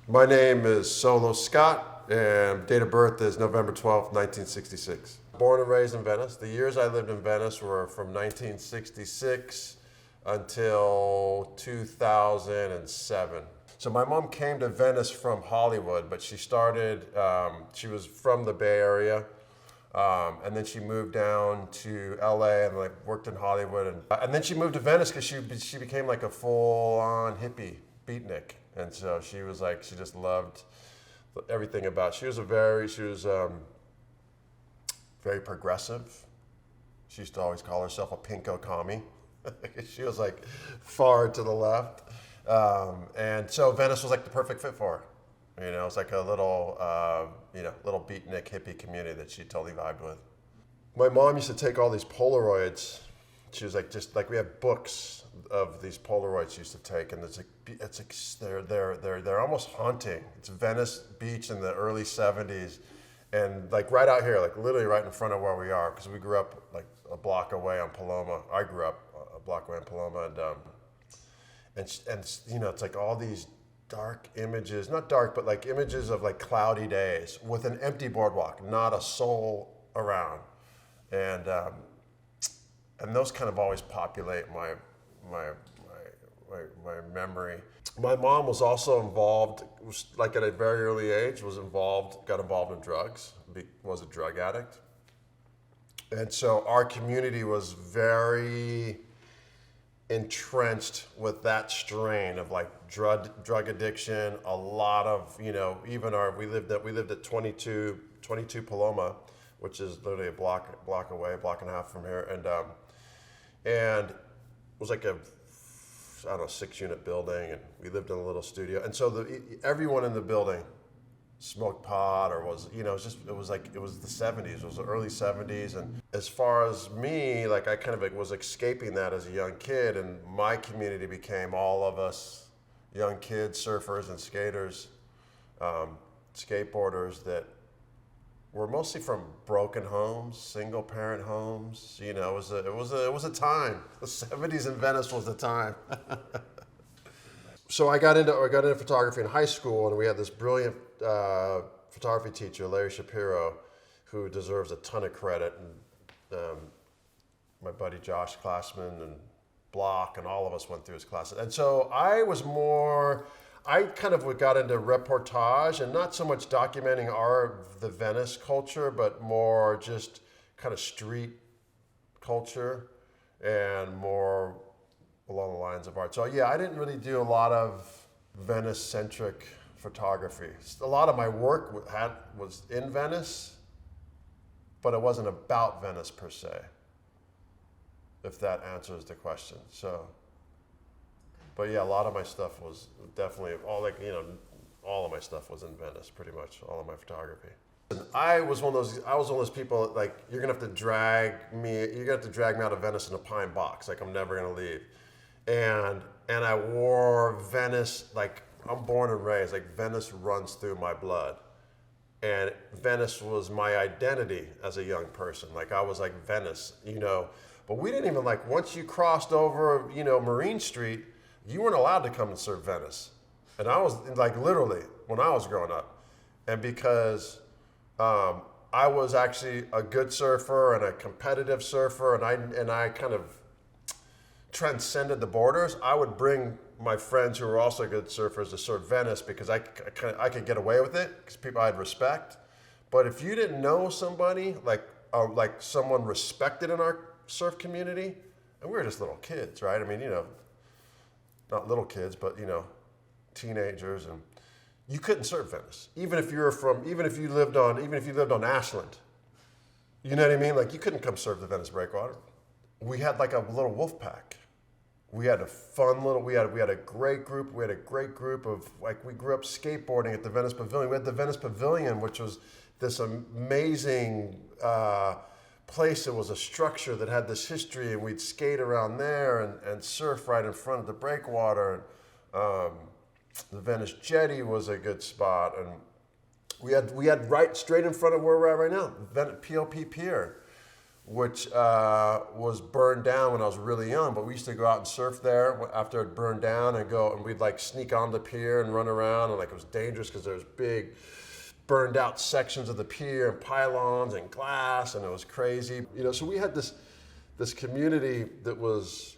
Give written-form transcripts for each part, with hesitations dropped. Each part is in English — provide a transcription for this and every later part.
My name is Solo Scott, and date of birth is November 12th, 1966. Born and raised in Venice. The years I lived in Venice were from 1966 until 2007. So my mom came to Venice from Hollywood, but she was from the Bay Area. And then she moved down to LA and worked in Hollywood. And then she moved to Venice because she became like a full-on hippie beatnik. And so she just loved everything about. She was very progressive. She used to always call herself a pinko commie. She was like far to the left. And so Venice was like the perfect fit for her. You know, it's like a little beatnik hippie community that she totally vibed with. My mom used to take all these Polaroids. She was like, we have books of these Polaroids she used to take, and they're almost haunting. It's Venice Beach in the early '70s, and like right out here, like literally right in front of where we are, because we grew up like a block away on Paloma. I grew up a block away on Paloma, and you know, it's like all these dark images, not dark, but like images of like cloudy days with an empty boardwalk, not a soul around, and those kind of always populate my memory. My mom was also involved, like at a very early age, got involved in drugs, was a drug addict, and so our community was very entrenched with that strain of like drug addiction. A lot of, you know, even we lived at 22 Paloma, which is literally a block away, a block and a half from here, and it was like a, I don't know, 6-unit building, and we lived in a little studio, and so everyone in the building smoked pot or was, you know, it was the 70s, it was the early 70s. And as far as me, like I kind of was escaping that as a young kid, and my community became all of us young kids, surfers and skaters, skateboarders that were mostly from broken homes, single parent homes. You know, it was a time. The 70s in Venice was the time. So I got into photography in high school, and we had this brilliant photography teacher, Larry Shapiro, who deserves a ton of credit, and my buddy Josh Classman and Block and all of us went through his classes. And so I kind of got into reportage, and not so much documenting the Venice culture, but more just kind of street culture and more along the lines of art. So yeah, I didn't really do a lot of Venice-centric photography. A lot of my work was in Venice, but it wasn't about Venice per se, if that answers the question. So, but yeah, a lot of my stuff was definitely all of my stuff was in Venice, pretty much all of my photography. And I was one of those people, like, you're gonna have to drag me out of Venice in a pine box, like I'm never gonna leave. And I wore Venice, like I'm born and raised, like Venice runs through my blood. And Venice was my identity as a young person. Like I was like Venice, you know. But we didn't even, like, once you crossed over, you know, Marine Street, you weren't allowed to come and surf Venice. And I was like, literally, when I was growing up. And because I was actually a good surfer and a competitive surfer, and I kind of transcended the borders, I would bring my friends who were also good surfers to surf Venice because I could get away with it because people I had respect. But if you didn't know somebody, like someone respected in our surf community, and we were just little kids, right? I mean, you know, not little kids, but, you know, teenagers, and you couldn't surf Venice, even if you lived on Ashland. You know what I mean? Like, you couldn't come surf the Venice breakwater. We had like a little wolf pack. We had we had a great group. We had a great group of, like, we grew up skateboarding at the Venice Pavilion. We had the Venice Pavilion, which was this amazing place. It was a structure that had this history, and we'd skate around there and surf right in front of the breakwater. The Venice Jetty was a good spot, and we had right straight in front of where we're at right now, POP Pier. which was burned down when I was really young. But we used to go out and surf there after it burned down, and we'd like sneak on the pier and run around, and like it was dangerous because there was big burned out sections of the pier and pylons and glass, and it was crazy. So we had this community that was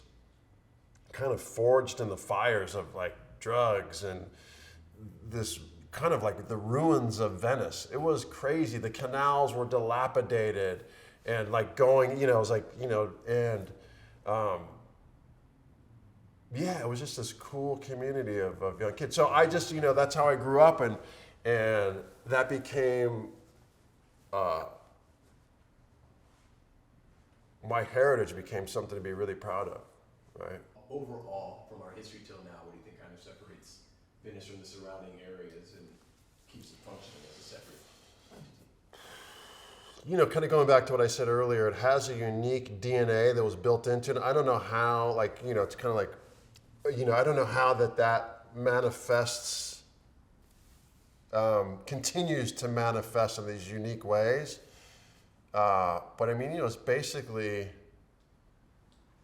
kind of forged in the fires of like drugs and this kind of like the ruins of Venice. It was crazy. The canals were dilapidated and like going, it was like, and yeah, it was just this cool community of young kids. So I just, that's how I grew up, and that became my heritage became something to be really proud of, right? Overall, from our history till now, what do you think kind of separates Venice from the surrounding areas and keeps it functioning as a separate entity? Kind of going back to what I said earlier, it has a unique DNA that was built into it. I don't know how, it's kind of like, I don't know how that manifests, continues to manifest in these unique ways. But I mean, it's basically,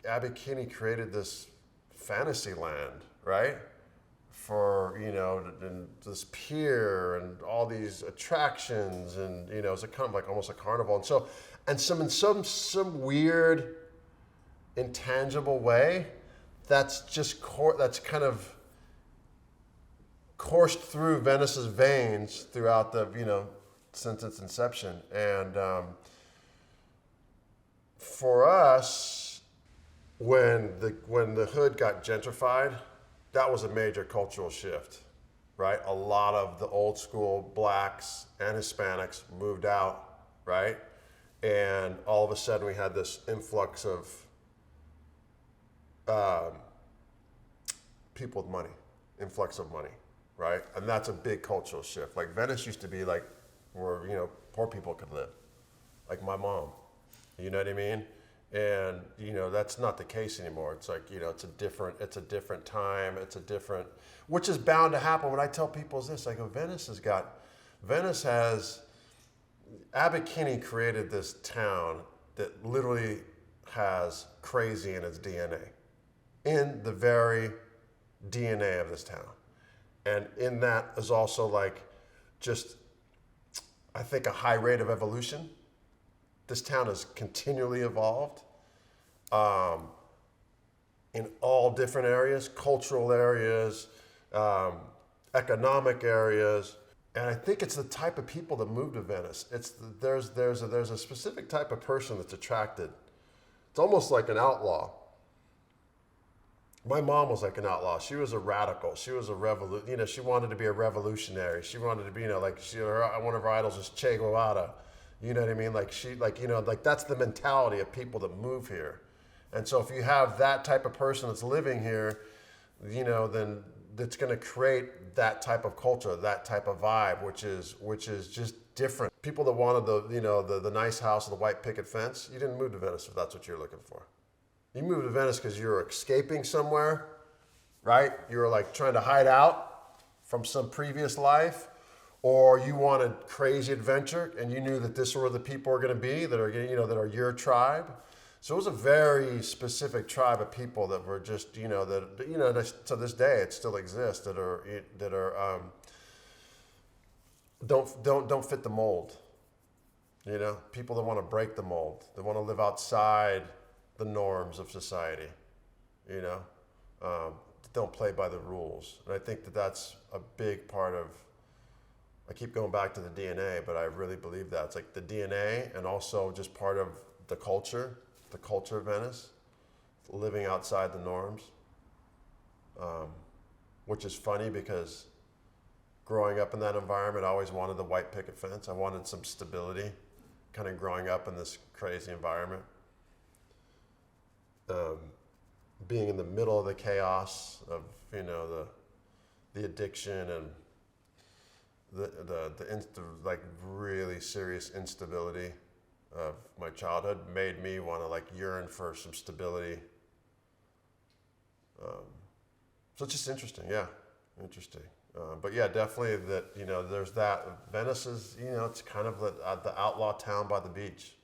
Abbot Kinney created this fantasy land, right? For, and this pier and all these attractions, and, it's a kind of like almost a carnival. And so, in some weird, intangible way, that's just, that's kind of coursed through Venice's veins throughout the, since its inception. And for us, when the hood got gentrified, that was a major cultural shift, right? A lot of the old school blacks and Hispanics moved out, right? And all of a sudden we had this influx of people with money, influx of money, right? And that's a big cultural shift. Like Venice used to be like where, poor people could live, like my mom, you know what I mean? And, that's not the case anymore. It's like, it's a different time. Which is bound to happen. What I tell people is this, Venice has, Abbot Kinney created this town that literally has crazy in its DNA, in the very DNA of this town. And in that is also like, just, I think, a high rate of evolution. This town has continually evolved in all different areas, cultural areas, economic areas, and I think it's the type of people that move to Venice. There's a specific type of person that's attracted. It's almost like an outlaw. My mom was like an outlaw. She was a radical. She was a she wanted to be a revolutionary. She wanted to be, one of her idols is Che Guevara. You know what I mean? That's the mentality of people that move here. And so if you have that type of person that's living here, then that's going to create that type of culture, that type of vibe, which is just different. People that wanted the nice house with the white picket fence, you didn't move to Venice if that's what you're looking for. You moved to Venice because you were escaping somewhere, right? You were like trying to hide out from some previous life, or you wanted crazy adventure and you knew that this were the people are going to be that are, that are your tribe. So it was a very specific tribe of people that were just, to this day it still exists, that are don't fit the mold. People that want to break the mold, they want to live outside the norms of society, don't play by the rules. And I think that's a big part of, I keep going back to the DNA, but I really believe that. It's like the DNA and also just part of the culture of Venice, living outside the norms, which is funny because growing up in that environment, I always wanted the white picket fence. I wanted some stability, kind of growing up in this crazy environment. Being in the middle of the chaos of, the addiction and the like really serious instability of my childhood made me want to yearn for some stability. So it's just interesting, yeah, interesting. But yeah, definitely that, there's that. Venice is, it's kind of the outlaw town by the beach.